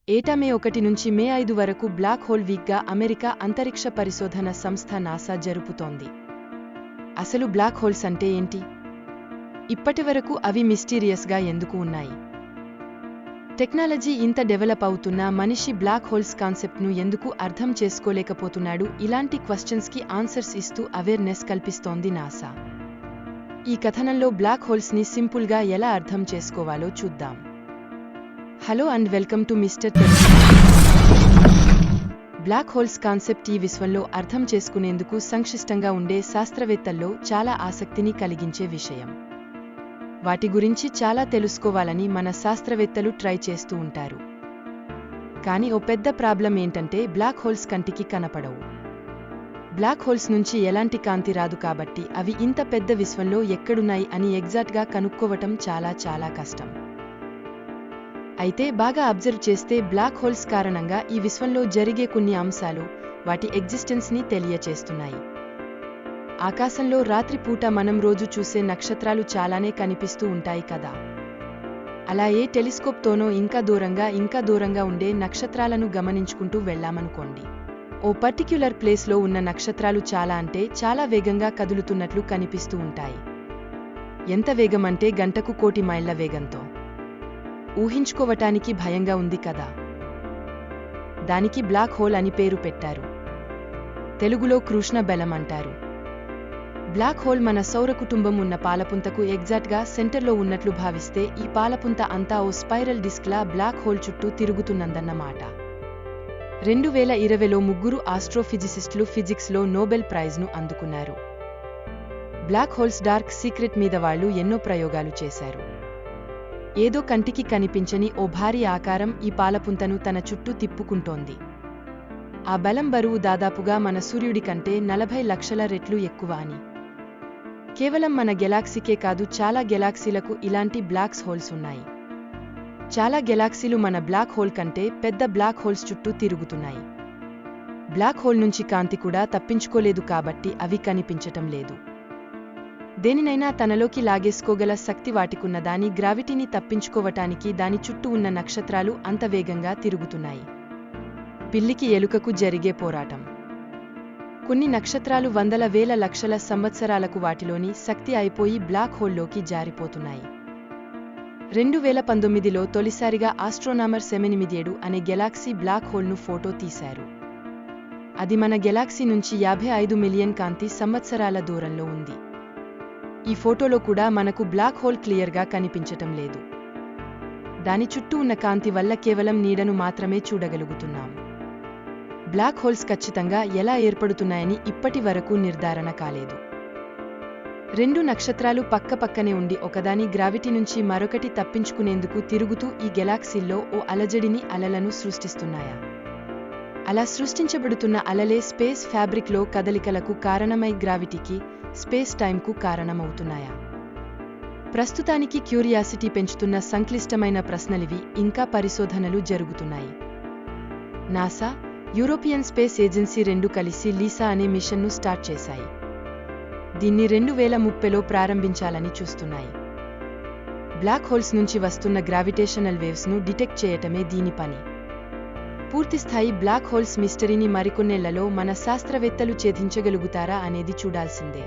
ఏటా మే 1 నుంచి మే 5 వరకు బ్లాక్ హోల్ వీక్గా అమెరికా అంతరిక్ష పరిశోధన సంస్థ నాసా జరుపుతోంది. అసలు బ్లాక్ హోల్స్ అంటే ఏంటి? ఇప్పటివరకు అవి మిస్టీరియస్గా ఎందుకు ఉన్నాయి? టెక్నాలజీ ఇంత డెవలప్ అవుతున్నా మనిషి బ్లాక్ హోల్స్ కాన్సెప్ట్ను ఎందుకు అర్థం చేసుకోలేకపోతున్నాడు? ఇలాంటి క్వశ్చన్స్కి ఆన్సర్స్ ఇస్తూ అవేర్నెస్ కల్పిస్తోంది నాసా. ఈ కథనంలో బ్లాక్ హోల్స్ని సింపుల్గా ఎలా అర్థం చేసుకోవాలో చూద్దాం. Hello and welcome to mister Telugu. Black holes concept ఈ విశ్వంలో అర్థం చేసుకునేందుకు సంక్షిప్తంగా ఉండే శాస్త్రవేత్తల్లో చాలా ఆసక్తిని కలిగించే విషయం. వాటి గురించి చాలా తెలుసుకోవాలని మన శాస్త్రవేత్తలు ట్రై చేస్తూ ఉంటారు. కానీ ఓ పెద్ద ప్రాబ్లం ఏంటంటే బ్లాక్ హోల్స్ కంటికి కనపడవు. బ్లాక్ హోల్స్ నుంచి ఎలాంటి కాంతి రాదు కాబట్టి అవి ఇంత పెద్ద విశ్వంలో ఎక్కడున్నాయి అని ఎగ్జాక్ట్గా కనుక్కోవటం చాలా కష్టం. అయితే బాగా అబ్జర్వ్ చేస్తే బ్లాక్ హోల్స్ కారణంగా ఈ విశ్వంలో జరిగే కొన్ని అంశాలు వాటి ఎగ్జిస్టెన్స్ని తెలియచేస్తున్నాయి. ఆకాశంలో రాత్రిపూట మనం రోజు చూసే నక్షత్రాలు చాలానే కనిపిస్తూ ఉంటాయి కదా. అలా ఏ టెలిస్కోప్తోనో ఇంకా దూరంగా ఉండే నక్షత్రాలను గమనించుకుంటూ వెళ్ళామనుకోండి. ఓ పర్టిక్యులర్ ప్లేస్లో ఉన్న నక్షత్రాలు చాలా వేగంగా కదులుతున్నట్లు కనిపిస్తూ ఉంటాయి. ఎంత వేగమంటే గంటకు 1,000,000 మైళ్ళ వేగంతో. ఊహించుకోవటానికి భయంగా ఉంది కదా. దానికి బ్లాక్ హోల్ అని పేరు పెట్టారు. తెలుగులో కృష్ణ బెలం అంటారు. బ్లాక్ హోల్ మన సౌర కుటుంబం ఉన్న పాలపుంతకు ఎగ్జాక్ట్గా సెంటర్లో ఉన్నట్లు భావిస్తే ఈ పాలపుంత అంతా ఓ స్పైరల్ డిస్క్లా బ్లాక్ హోల్ చుట్టూ తిరుగుతున్నదన్నమాట. 2020లో 3 ఆస్ట్రోఫిజిసిస్టులు ఫిజిక్స్లో నోబెల్ ప్రైజ్ను అందుకున్నారు. బ్లాక్ హోల్స్ డార్క్ సీక్రెట్ మీద వాళ్ళు ఎన్నో ప్రయోగాలు చేశారు. ఏదో కంటికి కనిపించని ఓ భారీ ఆకారం ఈ పాలపుంతను తన చుట్టూ తిప్పుకుంటోంది. ఆ బలం బరువు దాదాపుగా మన సూర్యుడి కంటే 40 లక్షల రెట్లు ఎక్కువ అని. కేవలం మన గెలాక్సీకే కాదు, చాలా గెలాక్సీలకు ఇలాంటి బ్లాక్ హోల్స్ ఉన్నాయి. చాలా గెలాక్సీలు మన బ్లాక్ హోల్ కంటే పెద్ద బ్లాక్ హోల్స్ చుట్టూ తిరుగుతున్నాయి. బ్లాక్ హోల్ నుంచి కాంతి కూడా తప్పించుకోలేదు కాబట్టి అవి కనిపించటం లేదు. దేనినైనా తనలోకి లాగేసుకోగల శక్తి వాటికున్న దాని గ్రావిటీని తప్పించుకోవటానికి దాని చుట్టూ ఉన్న నక్షత్రాలు అంత వేగంగా తిరుగుతున్నాయి. పిల్లికి ఎలుకకు జరిగే పోరాటం. కొన్ని నక్షత్రాలు వందల వేల లక్షల సంవత్సరాలకు వాటిలోని శక్తి అయిపోయి బ్లాక్ హోల్లోకి జారిపోతున్నాయి. 2019లో తొలిసారిగా ఆస్ట్రోనామర్ 787 అనే గెలాక్సీ బ్లాక్ హోల్ను ఫోటో తీశారు. అది మన గెలాక్సీ నుంచి 55 మిలియన్ కాంతి సంవత్సరాల దూరంలో ఉంది. ఈ ఫోటోలో కూడా మనకు బ్లాక్ హోల్ క్లియర్గా కనిపించటం లేదు. దాని చుట్టూ ఉన్న కాంతి వల్ల కేవలం నీడను మాత్రమే చూడగలుగుతున్నాం. బ్లాక్ హోల్స్ ఖచ్చితంగా ఎలా ఏర్పడుతున్నాయని ఇప్పటి వరకు నిర్ధారణ కాలేదు. 2 నక్షత్రాలు పక్కపక్కనే ఉండి ఒకదాని గ్రావిటీ నుంచి మరొకటి తప్పించుకునేందుకు తిరుగుతూ ఈ గెలాక్సీల్లో ఓ అలలను సృష్టిస్తున్నాయా? అలా సృష్టించబడుతున్న అలలే స్పేస్ ఫ్యాబ్రిక్లో కదలికలకు కారణమై గ్రావిటీకి, స్పేస్ టైంకు కారణమవుతున్నాయా? ప్రస్తుతానికి క్యూరియాసిటీ పెంచుతున్న సంక్లిష్టమైన ప్రశ్నలివి. ఇంకా పరిశోధనలు జరుగుతున్నాయి. నాసా, యూరోపియన్ స్పేస్ ఏజెన్సీ 2 కలిసి లీసా అనే మిషన్ను స్టార్ట్ చేశాయి. దీన్ని 2030లో ప్రారంభించాలని చూస్తున్నాయి. బ్లాక్ హోల్స్ నుంచి వస్తున్న గ్రావిటేషనల్ వేవ్స్ను డిటెక్ట్ చేయటమే దీని పని. పూర్తిస్థాయి బ్లాక్ హోల్స్ మిస్టరీని మరికొన్నేళ్లలో మన శాస్త్రవేత్తలు ఛేదించగలుగుతారా అనేది చూడాల్సిందే.